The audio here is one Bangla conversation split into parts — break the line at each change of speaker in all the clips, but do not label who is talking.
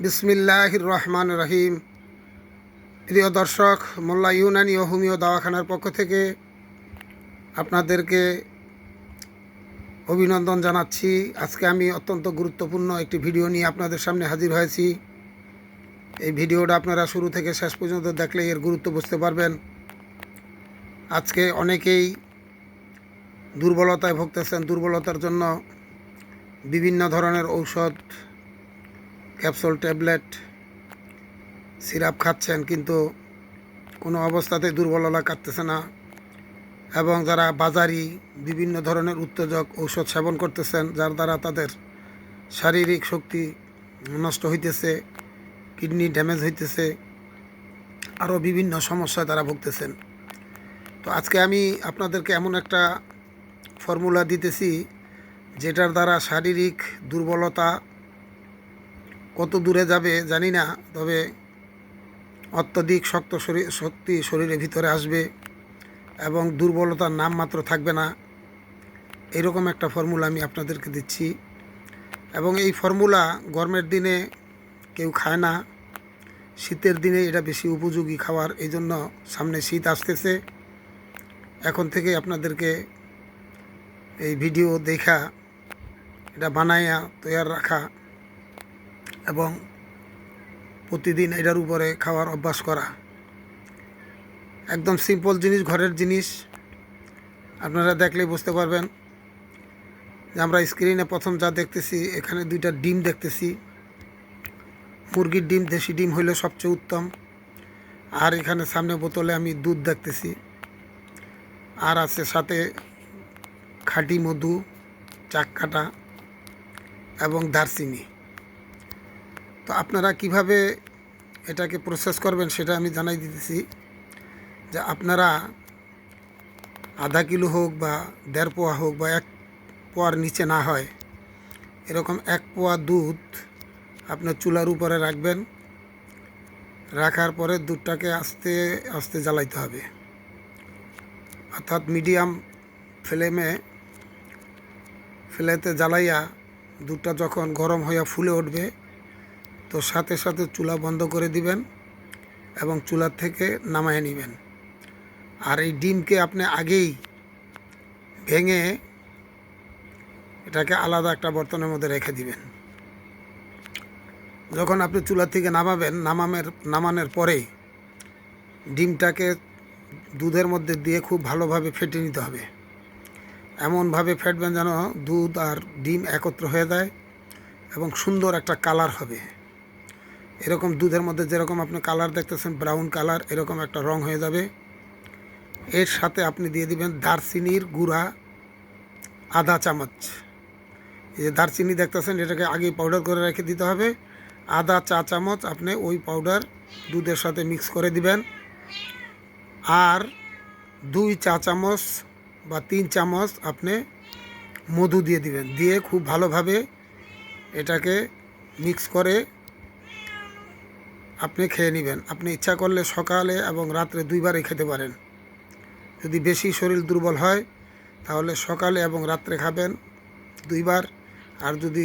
বিসমিল্লাহির রহমান রহিম। প্রিয় দর্শক, মোল্লা ইউনানি ও হোমিও দাওয়াখানার পক্ষ থেকে আপনাদেরকে অভিনন্দন জানাচ্ছি। আজকে আমি অত্যন্ত গুরুত্বপূর্ণ একটি ভিডিও নিয়ে আপনাদের সামনে হাজির হয়েছি। এই ভিডিওটা আপনারা শুরু থেকে শেষ পর্যন্ত দেখলে এর গুরুত্ব বুঝতে পারবেন। আজকে অনেকেই দুর্বলতায় ভুগতেছেন। দুর্বলতার জন্য বিভিন্ন ধরনের ঔষধ, ক্যাপসুল, ট্যাবলেট, সিরাপ খাচ্ছেন, কিন্তু কোনো অবস্থাতেই দুর্বলতা কাটতেছে না। এবং যারা বাজারি বিভিন্ন ধরনের উত্তেজক ঔষধ সেবন করতেছেন, যার দ্বারা তাদের শারীরিক শক্তি নষ্ট হইতেছে, কিডনি ড্যামেজ হইতেছে, আরও বিভিন্ন সমস্যায় তারা ভুগতেছেন। তো আজকে আমি আপনাদেরকে এমন একটা ফর্মুলা দিতেছি যেটার দ্বারা শারীরিক দুর্বলতা কত দূরে যাবে জানি না, তবে অত্যধিক শক্তি শরীরের ভিতরে আসবে এবং দুর্বলতার নাম মাত্র থাকবে না। এরকম একটা ফর্মুলা আমি আপনাদেরকে দিচ্ছি। এবং এই ফর্মুলা গরমের দিনে কেউ খায় না, শীতের দিনে এটা বেশি উপযোগী খাওয়ার। এই জন্য সামনে শীত আসতেছে, এখন থেকে আপনাদেরকে এই ভিডিও দেখা এটা বানাইয়া তৈয়ার রাখা এবং প্রতিদিন এটার উপরে খাওয়ার অভ্যাস করা। একদম সিম্পল জিনিস, ঘরের জিনিস। আপনারা দেখলেই বুঝতে পারবেন যে আমরা স্ক্রিনে প্রথম যা দেখতেছি, এখানে দুইটা ডিম দেখতেছি। মুরগির ডিম, দেশি ডিম হইলে সবচেয়ে উত্তম। আর এখানে সামনে বোতলে আমি দুধ দেখতেছি, আর আছে সাথে খাঁটি মধু, চাক্কাটা এবং দারচিনি। তো আপনারা কিভাবে এটাকে প্রসেস করবেন সেটা আমি জানাই দিতেছি। যে আপনারা আধা কিলো হোক বা 1.5 পোয়া হোক বা 1 পোয়ার নিচে না হয়, এরকম 1 পোয়া দুধ আপনার চুলার উপরে রাখবেন। রাখার পরে দুধটাকে আস্তে আস্তে জ্বালাইতে হবে, অর্থাৎ মিডিয়াম ফ্লেতে জ্বালাইয়া দুধটা যখন গরম হইয়া ফুলে উঠবে, তো সাথে সাথে চুলা বন্ধ করে দিবেন এবং চুলার থেকে নামায় নেবেন। আর এই ডিমকে আপনি আগেই ভেঙে এটাকে আলাদা একটা বর্তনের মধ্যে রেখে দিবেন। যখন আপনি চুলা থেকে নামাবেন, নামানোর পরে ডিমটাকে দুধের মধ্যে দিয়ে খুব ভালোভাবে ফেটে নিতে হবে। এমনভাবে ফেটবেন যেন দুধ আর ডিম একত্র হয়ে যায় এবং সুন্দর একটা কালার হবে। এরকম দুধের মধ্যে যেরকম আপনি কালার দেখতেছেন, ব্রাউন কালার, এরকম একটা রং হয়ে যাবে। এর সাথে আপনি দিয়ে দিবেন দারচিনির গুঁড়া আধা চামচ। এই যে দারচিনি দেখতেছেন, এটাকে আগেই পাউডার করে রেখে দিতে হবে। আধা চা চামচ আপনি ওই পাউডার দুধের সাথে মিক্স করে দিবেন। আর 2 চা চামচ বা 3 চামচ আপনি মধু দিয়ে দিবেন। দিয়ে খুব ভালোভাবে এটাকে মিক্স করে আপনি খেয়ে নেবেন। আপনি ইচ্ছা করলে সকালে এবং রাত্রে 2 বারই খেতে পারেন। যদি বেশি শরীর দুর্বল হয় তাহলে সকালে এবং রাত্রে খাবেন 2 বার। আর যদি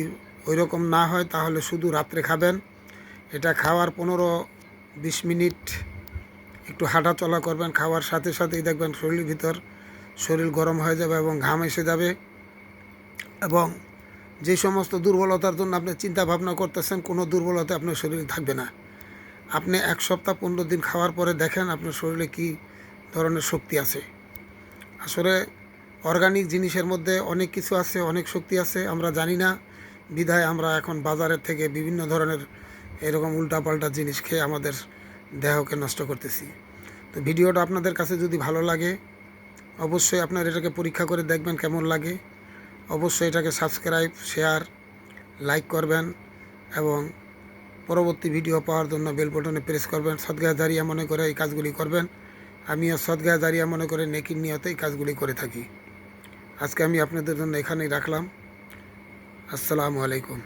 ওই রকম না হয় তাহলে শুধু রাত্রে খাবেন। এটা খাওয়ার 15-20 মিনিট একটু হাঁটা চলা করবেন। খাওয়ার সাথে সাথেই দেখবেন শরীরের ভিতর শরীর গরম হয়ে যাবে এবং ঘাম এসে যাবে। এবং যে সমস্ত দুর্বলতার জন্য আপনি চিন্তা ভাবনা করতেছেন, কোনো দুর্বলতা আপনার শরীরে থাকবে না। আপনি 1 সপ্তাহ 15 দিন খাওয়ার পরে দেখেন আপনার শরীরে কী ধরনের শক্তি আছে। আসলে অর্গানিক জিনিসের মধ্যে অনেক কিছু আছে, অনেক শক্তি আছে, আমরা জানি না বিধায় আমরা এখন বাজারের থেকে বিভিন্ন ধরনের এরকম উল্টাপাল্টা জিনিস খেয়ে আমাদের দেহকে নষ্ট করতেছি। তো ভিডিওটা আপনাদের কাছে যদি ভালো লাগে, অবশ্যই আপনার এটাকে পরীক্ষা করে দেখবেন কেমন লাগে। অবশ্যই এটাকে সাবস্ক্রাইব, শেয়ার, লাইক করবেন এবং পরবর্তী ভিডিও পাওয়ার জন্য বেল বটনে প্রেস করবেন। সদগায়ে জারিয়া মনে করে এই কাজগুলি করবেন। আমিও সদগায়ে জারিয়া মনে করে নেকির নিয়তে এই কাজগুলি করে থাকি। আজকে আমি আপনাদের জন্য এখানেই রাখলাম। আসসালামু আলাইকুম।